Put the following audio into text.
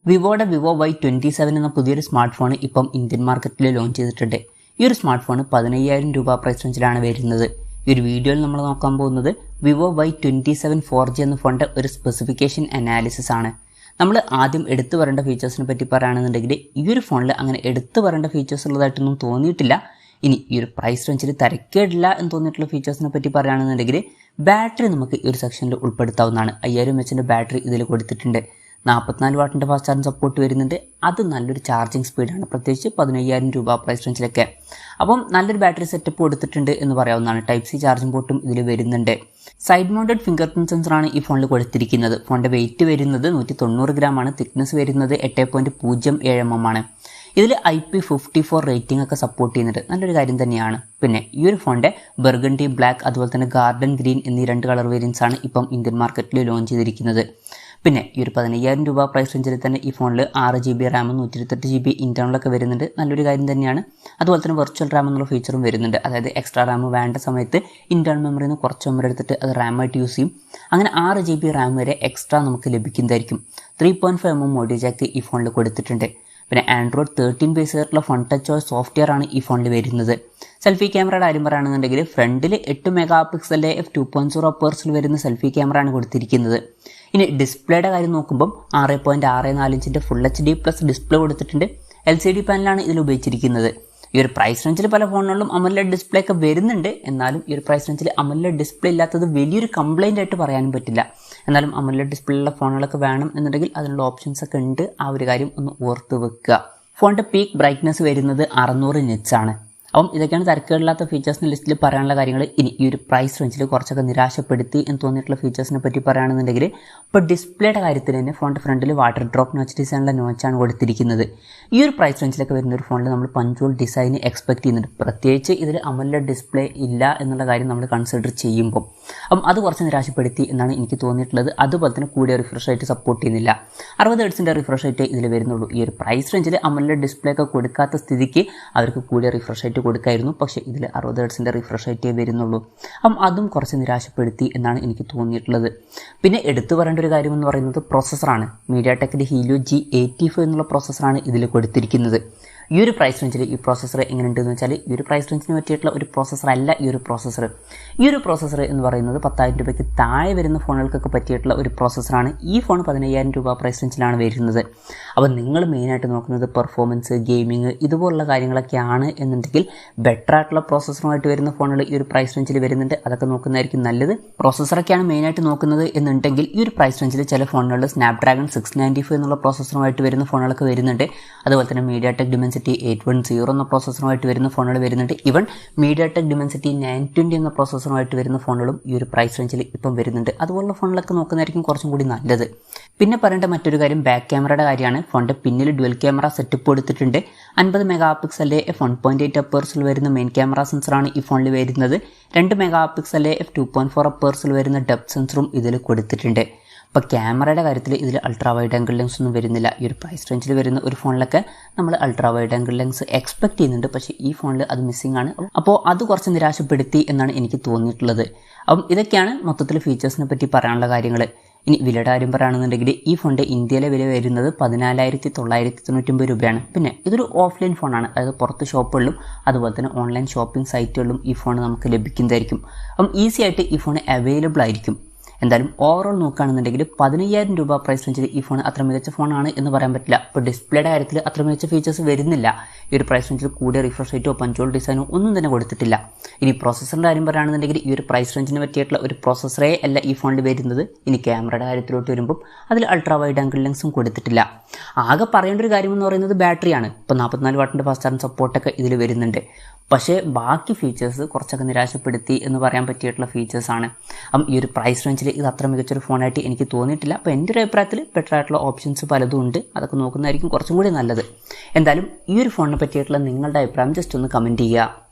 വിവോയുടെ Vivo Y27 എന്ന പുതിയൊരു smart phone ഇപ്പം ഇന്ത്യൻ മാർക്കറ്റിൽ ലോഞ്ച് ചെയ്തിട്ടുണ്ട്. ഈ ഒരു സ്മാർട്ട് ഫോൺ 15,000 രൂപ പ്രൈസ് റേഞ്ചിലാണ് വരുന്നത്. ഈ ഒരു വീഡിയോയിൽ നമ്മൾ നോക്കാൻ പോകുന്നത് വിവോ Y27 4G എന്ന ഫോണിൻ്റെ ഒരു സ്പെസിഫിക്കേഷൻ അനാലിസിസ് ആണ്. നമ്മൾ ആദ്യം എടുത്തു പറയേണ്ട ഫീച്ചേഴ്സിനെ പറ്റി പറയുകയാണെന്നുണ്ടെങ്കിൽ ഈ ഒരു ഫോണിൽ അങ്ങനെ എടുത്തു പറയേണ്ട ഫീച്ചേഴ്സ് ഉള്ളതായിട്ടൊന്നും തോന്നിയിട്ടില്ല. ഇനി ഈ ഒരു പ്രൈസ് റേഞ്ചിൽ തരക്കേടില്ല എന്ന് തോന്നിയിട്ടുള്ള ഫീച്ചേഴ്സിനെ പറ്റി പറയുകയാണെന്നുണ്ടെങ്കിൽ ബാറ്ററി നമുക്ക് ഈ ഒരു സെക്ഷനിൽ ഉൾപ്പെടുത്താവുന്നതാണ്. 5000 mAh ബാറ്ററി ഇതിൽ കൊടുത്തിട്ടുണ്ട്. 44 വാട്ടിൻ്റെ ഫാസ്റ്റ് ചാർജിങ് സപ്പോർട്ട് വരുന്നുണ്ട്. അത് നല്ലൊരു ചാർജിങ് സ്പീഡാണ്, പ്രത്യേകിച്ച് 15,000 രൂപ പ്രൈസ് റേഞ്ചിലൊക്കെ. അപ്പം നല്ലൊരു ബാറ്ററി സെറ്റപ്പ് കൊടുത്തിട്ടുണ്ട് എന്ന് പറയാവുന്നതാണ്. ടൈപ്പ് സി ചാർജിംഗ് പോർട്ടും ഇതിൽ വരുന്നുണ്ട്. സൈഡ് മൗണ്ടഡ് ഫിംഗർ പ്രിന്റ് സെൻസറാണ് ഈ ഫോണിൽ കൊടുത്തിരിക്കുന്നത്. ഫോണിൻ്റെ വെയിറ്റ് വരുന്നത് 190 ഗ്രാമാണ്. തിക്നെസ് വരുന്നത് 8.07 mm ആണ്. ഇതിൽ IP54 റേറ്റിംഗ് ഒക്കെ സപ്പോർട്ട് ചെയ്യുന്നുണ്ട്. നല്ലൊരു കാര്യം തന്നെയാണ്. പിന്നെ ഈ ഒരു ഫോണിൻ്റെ ബർഗണ്ടി ബ്ലാക്ക് അതുപോലെ തന്നെ ഗാർഡൻ ഗ്രീൻ എന്നീ 2 കളർ വേരിയൻസ് ആണ് ഇപ്പം ഇന്ത്യൻ മാർക്കറ്റിൽ ലോഞ്ച് ചെയ്തിരിക്കുന്നത്. പിന്നെ ഈ ഒരു 15,000 രൂപ പ്രൈസ് റേഞ്ചിൽ തന്നെ ഈ ഫോണിൽ 6GB റാം 128GB ഇൻറ്റേർണലൊക്കെ വരുന്നുണ്ട്. നല്ലൊരു കാര്യം തന്നെയാണ്. അതുപോലെ തന്നെ വെർച്വൽ റാം എന്നുള്ള ഫീച്ചറും വരുന്നുണ്ട്. അതായത് എക്സ്ട്രാ റാം വേണ്ട സമയത്ത് ഇൻറ്റേർണൽ മെമ്മറിയിൽ നിന്ന് കുറച്ച് മെമ്മറി എടുത്തിട്ട് അത് റാമായിട്ട് യൂസ് ചെയ്യും. അങ്ങനെ 6GB റാം വരെ എക്സ്ട്രാ നമുക്ക് ലഭിക്കുന്നതായിരിക്കും. 3.5 mm ഓഡിയോ ജാക്ക് ഈ ഫോണിൽ കൊടുത്തിട്ടുണ്ട്. പിന്നെ ആൻഡ്രോയിഡ് 13 ബേസ് ആയിട്ടുള്ള ഫൺ ടച്ച് OS സോഫ്റ്റ്വെയർ ആണ് ഈ ഫോണിൽ വരുന്നത്. സെൽഫി ക്യാമറയുടെ കാര്യം പറയുകയാണെന്നുണ്ടെങ്കിൽ ഫ്രണ്ടിൽ 8 മെഗാപിക്സലിൻ്റെ f2.0 അപ്പേഴ്സിൽ വരുന്ന സെൽഫി ക്യാമറ ആണ് കൊടുത്തിരിക്കുന്നത്. ഇനി ഡിസ്പ്ലേയുടെ കാര്യം നോക്കുമ്പം 6.64 ഇഞ്ചിൻ്റെ ഫുൾ HD+ ഡിസ്പ്ലേ കൊടുത്തിട്ടുണ്ട്. LCD പാനലാണ് ഇതിൽ ഉപയോഗിച്ചിരിക്കുന്നത്. ഈ ഒരു പ്രൈസ് റേഞ്ചിൽ പല ഫോണുകളിലും AMOLED ഡിസ്പ്ലേ ഒക്കെ വരുന്നുണ്ട്. എന്നാലും ഈ ഒരു പ്രൈസ് റേഞ്ചിൽ AMOLED ഡിസ്പ്ലേ ഇല്ലാത്തത് വലിയൊരു കംപ്ലൈൻ്റ് ആയിട്ട് പറയാനും പറ്റില്ല. എന്നാലും AMOLED ഡിസ്പ്ലേ ഉള്ള ഫോണുകളൊക്കെ വേണം എന്നുണ്ടെങ്കിൽ അതിനുള്ള ഓപ്ഷൻസ് ഒക്കെ ഉണ്ട്. ആ ഒരു കാര്യം ഒന്ന് ഓർത്ത് വെക്കുക. ഫോണിൻ്റെ പീക്ക് ബ്രൈറ്റ്നസ് വരുന്നത് 600 nits ആണ്. അപ്പം ഇതൊക്കെയാണ് തരക്കേടില്ലാത്ത ഫീച്ചേഴ്സിൻ്റെ ലിസ്റ്റിൽ പറയാനുള്ള കാര്യങ്ങൾ. ഇനി ഈ ഒരു പ്രൈസ് റേഞ്ചിൽ കുറച്ചൊക്കെ നിരാശപ്പെടുത്തി എന്ന് തോന്നിയിട്ടുള്ള ഫീച്ചേഴ്സിനെ പറ്റി പറയുകയാണെന്നുണ്ടെങ്കിൽ ഇപ്പോൾ ഡിസ്പ്ലേയുടെ കാര്യത്തിൽ തന്നെ ഫോണിൻ്റെ ഫ്രണ്ടിൽ വാട്ടർ ഡ്രോപ്പ് നോച്ച് ഡിസൈനുള്ള നോച്ചാണ് കൊടുത്തിരിക്കുന്നത്. ഈ ഒരു പ്രൈസ് റേഞ്ചിലൊക്കെ വരുന്ന ഒരു ഫോണിൽ നമ്മൾ പഞ്ച്വൽ ഡിസൈൻ എക്സ്പെക്ട് ചെയ്യുന്നുണ്ട്. പ്രത്യേകിച്ച് ഇതിൽ AMOLED ഡിസ്പ്ലേ ഇല്ല എന്നുള്ള കാര്യം നമ്മൾ കൺസിഡർ ചെയ്യുമ്പോൾ അപ്പം അത് കുറച്ച് നിരാശപ്പെടുത്തി എന്നാണ് എനിക്ക് തോന്നിയിട്ടുള്ളത്. അതുപോലെ തന്നെ കൂടിയ റിഫ്രഷ് റേറ്റ് സപ്പോർട്ട് ചെയ്യുന്നില്ല. 60 Hz റിഫ്രഷ് റേറ്റ് ഇതിൽ വരുന്നുള്ളൂ. ഈ ഒരു പ്രൈസ് റേഞ്ചിൽ AMOLED ഡിസ്പ്ലേ ഒക്കെ കൊടുക്കാത്ത സ്ഥിതിക്ക് അവർക്ക് കൂടിയ റിഫ്രഷ് റേറ്റ് കൊടുക്കായിരുന്നു. പക്ഷേ ഇതിൽ 60 Hz റിഫ്രഷ് റേറ്റേ വരുന്നുള്ളൂ. അപ്പം അതും കുറച്ച് നിരാശപ്പെടുത്തി എന്നാണ് എനിക്ക് തോന്നിയിട്ടുള്ളത്. പിന്നെ എടുത്തു പറയേണ്ട ഒരു കാര്യം എന്ന് പറയുന്നത് പ്രോസസ്സറാണ്. mediatekൻ്റെ helio G85 എന്നുള്ള പ്രോസസ്സറാണ് ഇതിൽ കൊടുത്തിരിക്കുന്നത്. ഈ ഒരു പ്രൈസ് റേഞ്ചിൽ ഈ പ്രോസസ്സർ എങ്ങനെയുണ്ടെന്ന് വെച്ചാൽ ഈ ഒരു പ്രൈസ് റേഞ്ചിന് പറ്റിയിട്ടുള്ള ഒരു പ്രോസസ്സർ അല്ല ഈ ഒരു പ്രോസസ്സർ. ഈ ഒരു പ്രോസസ്സർ എന്ന് പറയുന്നത് 10,000 രൂപയ്ക്ക് താഴെ വരുന്ന ഫോണുകൾക്കൊക്കെ പറ്റിയിട്ടുള്ള ഒരു പ്രോസസ്സറാണ്. ഈ ഫോൺ 15,000 രൂപ പ്രൈസ് റേഞ്ചിലാണ് വരുന്നത്. അപ്പോൾ നിങ്ങൾ മെയിനായിട്ട് നോക്കുന്നത് പെർഫോമൻസ്, ഗെയിമിങ് ഇതുപോലുള്ള കാര്യങ്ങളൊക്കെയാണ് എന്നുണ്ടെങ്കിൽ ബെറ്റർ ആയിട്ടുള്ള പ്രോസസ്സറുമായിട്ട് വരുന്ന ഫോണുകൾ ഈ ഒരു പ്രൈസ് റേഞ്ചിൽ വരുന്നുണ്ട്. അതൊക്കെ നോക്കുന്നതായിരിക്കും നല്ലത്. പ്രോസസ്സറൊക്കെയാണ് മെയിനായിട്ട് നോക്കുന്നത് എന്നുണ്ടെങ്കിൽ ഈ ഒരു പ്രൈസ് റേഞ്ചിൽ ചില ഫോണുകളിൽ സ്നാപ്ഡ്രാഗൺ 695 എന്നുള്ള പ്രോസസ്സറുമായിട്ട് വരുന്ന ഫോണുകളൊക്കെ വരുന്നുണ്ട്. അതുപോലെ തന്നെ mediatek Dimensity 810 എന്ന പ്രോസസ്സറുമായിട്ട് വരുന്ന ഫോണുകൾ വരുന്നുണ്ട്. ഈവൻ mediatek Dimensity 920 എന്ന പ്രോസസ്സറുമായിട്ട് വരുന്ന ഫോണുകളും ഈ ഒരു പ്രൈസ് റേഞ്ചിൽ ഇപ്പം വരുന്നുണ്ട്. അതുപോലുള്ള ഫോണുകളൊക്കെ നോക്കുന്നതായിരിക്കും കുറച്ചും കൂടി നല്ലത്. പിന്നെ പറയേണ്ട മറ്റൊരു കാര്യം ബാക്ക് ക്യാമറയുടെ കാര്യമാണ്. ഫോണിൻ്റെ പിന്നിൽ ഡുവൽ ക്യാമറ സെറ്റപ്പ് കൊടുത്തിട്ടുണ്ട്. 50 മെഗാപിക്സലിൻ്റെ f1.8 അപ്പേഴ്സിൽ വരുന്ന മെയിൻ ക്യാമറ സെൻസറാണ് ഈ ഫോണിൽ വരുന്നത്. 2 മെഗാപിക്സലിൻ്റെ f2.4 അപ്പേഴ്സിൽ വരുന്ന ഡെപ്ത് സെൻസറും ഇതിൽ കൊടുത്തിട്ടുണ്ട്. അപ്പോൾ ക്യാമറയുടെ കാര്യത്തിൽ ഇതിൽ അൾട്രാ വൈഡ് ആംഗിൾ ലെൻസ് ഒന്നും വരുന്നില്ല. ഈ ഒരു പ്രൈസ് റേഞ്ചിൽ വരുന്ന ഒരു ഫോണിലൊക്കെ നമ്മൾ ultra wide angle lens expect ചെയ്യുന്നുണ്ട്. പക്ഷേ ഈ ഫോണിൽ അത് മിസ്സിംഗ് ആണ്. അപ്പോൾ അത് കുറച്ച് നിരാശപ്പെടുത്തി എന്നാണ് എനിക്ക് തോന്നിയിട്ടുള്ളത്. അപ്പം ഇതൊക്കെയാണ് മൊത്തത്തിൽ ഫീച്ചേഴ്സിനെ പറ്റി പറയാനുള്ള കാര്യങ്ങൾ. ഇനി വിലയുടെ കാര്യം പറയുകയാണെന്നുണ്ടെങ്കിൽ ഈ ഫോണിൻ്റെ ഇന്ത്യയിലെ വില വരുന്നത് 14,999 രൂപയാണ്. പിന്നെ ഇതൊരു ഓഫ്ലൈൻ ഫോണാണ്. അതായത് പുറത്ത് ഷോപ്പുകളിലും അതുപോലെ തന്നെ ഓൺലൈൻ ഷോപ്പിംഗ് സൈറ്റുകളിലും ഈ ഫോൺ നമുക്ക് ലഭിക്കുന്നതായിരിക്കും. അപ്പം ഈസി ആയിട്ട് ഈ ഫോൺ അവൈലബിൾ ആയിരിക്കും. എന്തായാലും ഓവറോൾ നോക്കുകയാണെന്നുണ്ടെങ്കിൽ 15,000 രൂപ പ്രൈസ് റേഞ്ചിൽ ഈ ഫോൺ അത്ര മികച്ച ഫോണാണ് എന്ന് പറയാൻ പറ്റില്ല. ഇപ്പോൾ ഡിസ്പ്ലേയുടെ കാര്യത്തിൽ അത്ര മികച്ച ഫീച്ചേഴ്സ് വരുന്നില്ല. ഈ ഒരു പ്രൈസ് റേഞ്ചിൽ കൂടിയ റിഫ്രഷ് റേറ്റോ പഞ്ച്വൽ ഡിസൈനോ ഒന്നും തന്നെ കൊടുത്തിട്ടില്ല. ഇനി പ്രോസസ്സറിൻ്റെ കാര്യം പറയുകയാണെന്നുണ്ടെങ്കിൽ ഈ ഒരു പ്രൈസ് റേഞ്ചിന് പറ്റിയിട്ടുള്ള ഒരു പ്രോസസ്സറേ അല്ല ഈ ഫോണിൽ വരുന്നത്. ഇനി ക്യാമറയുടെ കാര്യത്തിലോട്ട് വരുമ്പോൾ അതിൽ അൾട്രാ വൈഡ് ആംഗിൾ ലെൻസും കൊടുത്തിട്ടില്ല. ആകെ പറയേണ്ട ഒരു കാര്യം എന്ന് പറയുന്നത് ബാറ്ററിയാണ്. ഇപ്പോൾ 44 വാട്ടിൻ്റെ ഫാസ്റ്റ് ചാർജിങ് സപ്പോർട്ടൊക്കെ ഇതിൽ വരുന്നുണ്ട്. പക്ഷേ ബാക്കി ഫീച്ചേഴ്സ് കുറച്ചൊക്കെ നിരാശപ്പെടുത്തി എന്ന് പറയാൻ പറ്റിയിട്ടുള്ള ഫീച്ചേഴ്സാണ്. അപ്പം ഈ ഒരു പ്രൈസ് റേഞ്ചിൽ ഇത് അത്ര മികച്ചൊരു ഫോണായിട്ട് എനിക്ക് തോന്നിയിട്ടില്ല. അപ്പോൾ എൻ്റെ ഒരു അഭിപ്രായത്തിൽ ബെറ്റർ ആയിട്ടുള്ള ഓപ്ഷൻസ് പലതും ഉണ്ട്. അതൊക്കെ നോക്കുന്നതായിരിക്കും കുറച്ചും കൂടി നല്ലത്. എന്തായാലും ഈ ഒരു ഫോണിനെ പറ്റിയിട്ടുള്ള നിങ്ങളുടെ അഭിപ്രായം ജസ്റ്റ് ഒന്ന് കമൻറ്റ് ചെയ്യുക.